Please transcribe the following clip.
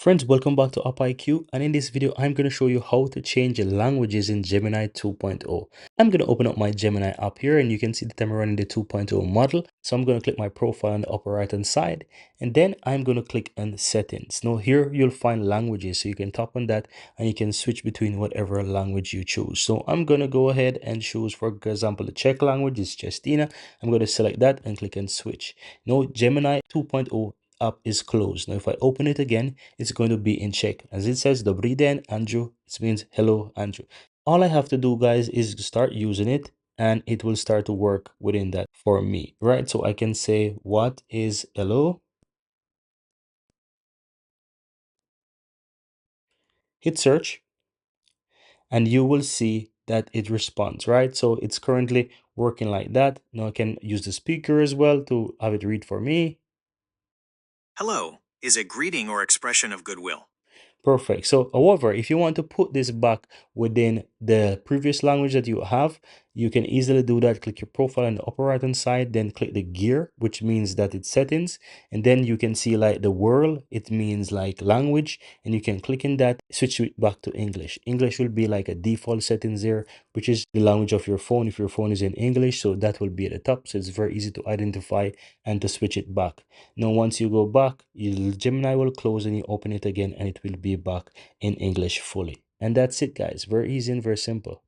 Friends, welcome back to AppIQ, and in this video I'm going to show you how to change languages in Gemini 2.0. I'm going to open up my Gemini app here, and you can see that I'm running the 2.0 model. So I'm going to click my profile on the upper right hand side, and then I'm going to click on settings. Now here you'll find languages, so you can tap on that and you can switch between whatever language you choose. So I'm going to go ahead and choose, for example, the Czech language is Chestina. I'm going to select that and click and switch. Now Gemini 2.0 app is closed. Now if I open it again, it's going to be in Czech. As it says, Dobrý den, Andrew. It means hello, Andrew. All I have to do, guys, is start using it and it will start to work within that for me, right? So I can say, what is hello? Hit search and you will see that it responds, right? So it's currently working like that. Now I can use the speaker as well to have it read for me. Hello is a greeting or expression of goodwill. Perfect. So, however, if you want to put this back within the previous language that you have, you can easily do that. Click your profile on the upper right hand side, then click the gear, which means that it's settings. And then you can see like the world, it means like language. And you can click in that, switch it back to English. English will be like a default settings there, which is the language of your phone if your phone is in English. So that will be at the top. So it's very easy to identify and to switch it back. Now, once you go back, Gemini will close and you open it again and it will be back in English fully. And that's it, guys. Very easy and very simple.